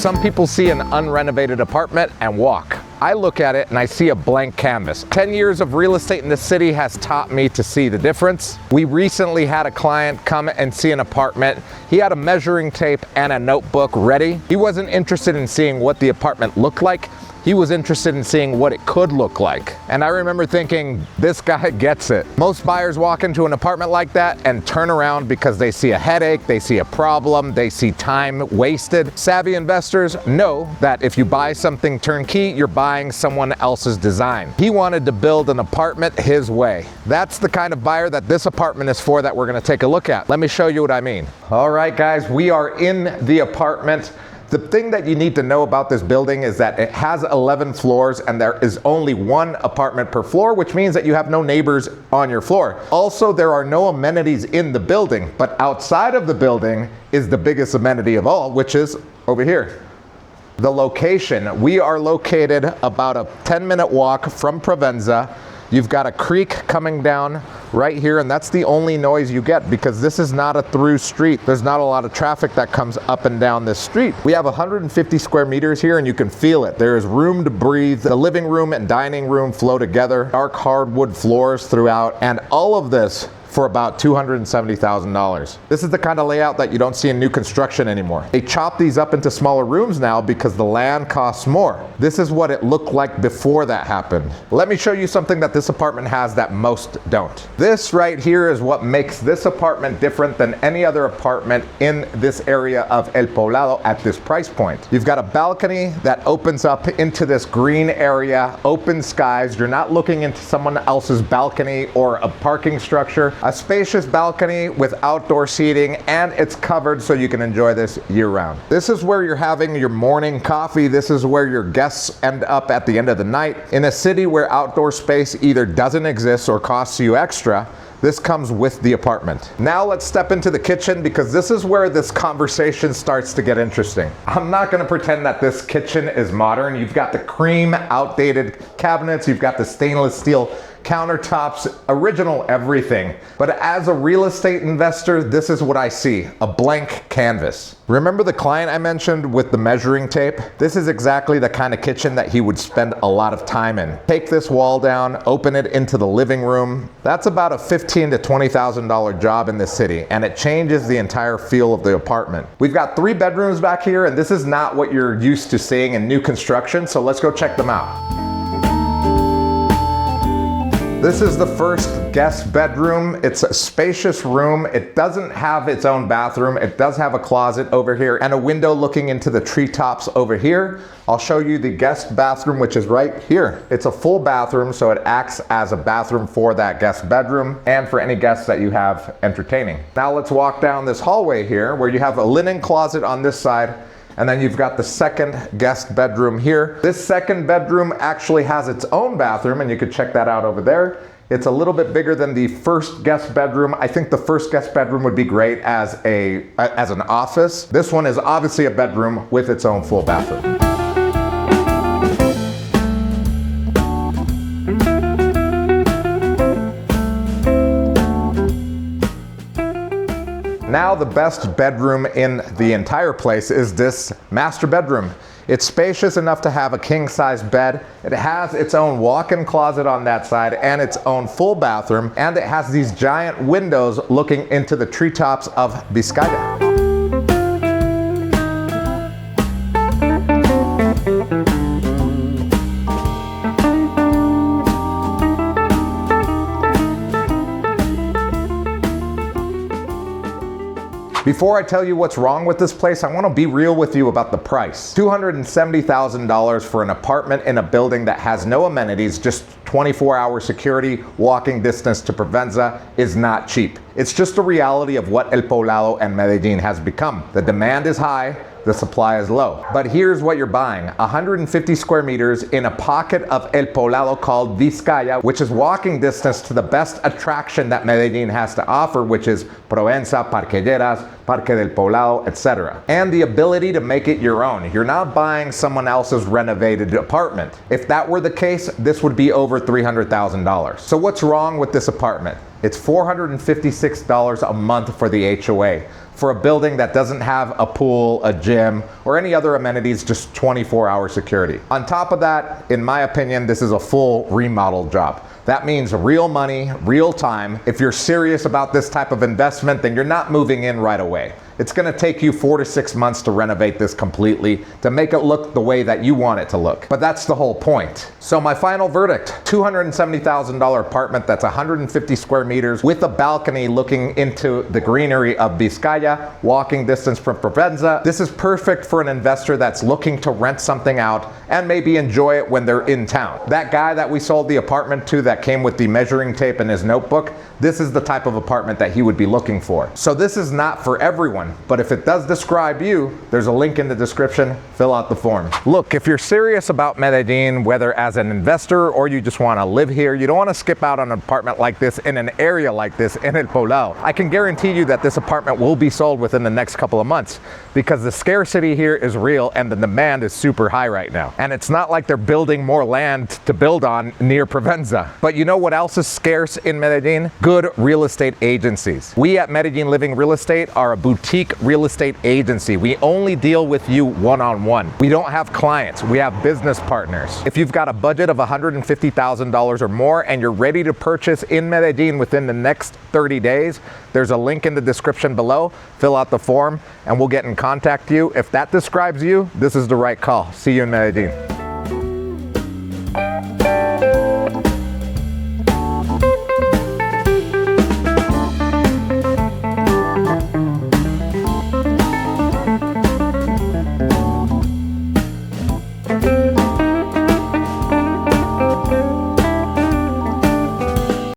Some people see an unrenovated apartment and walk. I look at it and I see a blank canvas. 10 years of real estate in this city has taught me to see the difference. We recently had a client come and see an apartment. He had a measuring tape and a notebook ready. He wasn't interested in seeing what the apartment looked like. He was interested in seeing what it could look like. And I remember thinking, this guy gets it. Most buyers walk into an apartment like that and turn around because they see a headache, they see a problem, they see time wasted. Savvy investors know that if you buy something turnkey, you're buying someone else's design. He wanted to build an apartment his way. That's the kind of buyer that this apartment is for that we're gonna take a look at. Let me show you what I mean. All right, guys, we are in the apartment. The thing that you need to know about this building is that it has 11 floors and there is only one apartment per floor, which means that you have no neighbors on your floor. Also, there are no amenities in the building, but outside of the building is the biggest amenity of all, which is over here. The location. We are located about a 10-minute walk from Provenza. You've got a creek coming down right here, and that's the only noise you get because this is not a through street. There's not a lot of traffic that comes up and down this street. We have 150 square meters here, and you can feel it. There is room to breathe. The living room and dining room flow together. Dark hardwood floors throughout, and all of this for about $270,000. This is the kind of layout that you don't see in new construction anymore. They chop these up into smaller rooms now because the land costs more. This is what it looked like before that happened. Let me show you something that this apartment has that most don't. This right here is what makes this apartment different than any other apartment in this area of El Poblado at this price point. You've got a balcony that opens up into this green area, open skies. You're not looking into someone else's balcony or a parking structure. A spacious balcony with outdoor seating, and it's covered so you can enjoy this year-round. This is where you're having your morning coffee. This is where your guests end up at the end of the night. In a city where outdoor space either doesn't exist or costs you extra, this comes with the apartment. Now let's step into the kitchen because this is where this conversation starts to get interesting. I'm not gonna pretend that this kitchen is modern. You've got the cream outdated cabinets, you've got the stainless steel countertops, original everything. But as a real estate investor, this is what I see, a blank canvas. Remember the client I mentioned with the measuring tape? This is exactly the kind of kitchen that he would spend a lot of time in. Take this wall down, open it into the living room. That's about a $15,000 to $20,000 job in this city, and it changes the entire feel of the apartment. We've got 3 bedrooms back here, and this is not what you're used to seeing in new construction, so let's go check them out. This is the first guest bedroom. It's a spacious room. It doesn't have its own bathroom. It does have a closet over here and a window looking into the treetops over here. I'll show you the guest bathroom, which is right here. It's a full bathroom, so it acts as a bathroom for that guest bedroom and for any guests that you have entertaining. Now let's walk down this hallway here where you have a linen closet on this side, and then you've got the second guest bedroom here. This second bedroom actually has its own bathroom, and you could check that out over there. It's a little bit bigger than the first guest bedroom. I think the first guest bedroom would be great as an office. This one is obviously a bedroom with its own full bathroom. Now the best bedroom in the entire place is this master bedroom. It's spacious enough to have a king-size bed. It has its own walk-in closet on that side and its own full bathroom, and it has these giant windows looking into the treetops of Vizcaya. Before I tell you what's wrong with this place, I want to be real with you about the price. $270,000 for an apartment in a building that has no amenities, just 24-hour security, walking distance to Provenza is not cheap. It's just a reality of what El Poblado and Medellin has become. The demand is high, the supply is low. But here's what you're buying. 150 square meters in a pocket of El Poblado called Vizcaya, which is walking distance to the best attraction that Medellin has to offer, which is Provenza, Parquelleras, Parque del Poblado, etc. And the ability to make it your own. You're not buying someone else's renovated apartment. If that were the case, this would be over $300,000. So what's wrong with this apartment? It's $456 a month for the HOA. For a building that doesn't have a pool, a gym, or any other amenities, just 24-hour security. On top of that, in my opinion, this is a full remodel job. That means real money, real time. If you're serious about this type of investment, then you're not moving in right away. It's gonna take you 4 to 6 months to renovate this completely, to make it look the way that you want it to look. But that's the whole point. So my final verdict, $270,000 apartment that's 150 square meters with a balcony looking into the greenery of Vizcaya, walking distance from Provenza. This is perfect for an investor that's looking to rent something out and maybe enjoy it when they're in town. That guy that we sold the apartment to that came with the measuring tape in his notebook, this is the type of apartment that he would be looking for. So this is not for everyone. But if it does describe you, there's a link in the description. Fill out the form. Look, if you're serious about Medellin, whether as an investor or you just want to live here, you don't want to skip out on an apartment like this in an area like this in El Poblado. I can guarantee you that this apartment will be sold within the next couple of months because the scarcity here is real and the demand is super high right now. And it's not like they're building more land to build on near Provenza. But you know what else is scarce in Medellin? Good real estate agencies. We at Medellin Living Real Estate are a boutique real estate agency. We only deal with you one-on-one. We don't have clients, we have business partners. If you've got a budget of $150,000 or more and you're ready to purchase in Medellin within the next 30 days, there's a link in the description below. Fill out the form and we'll get in contact with you. If that describes you, this is the right call. See you in Medellin.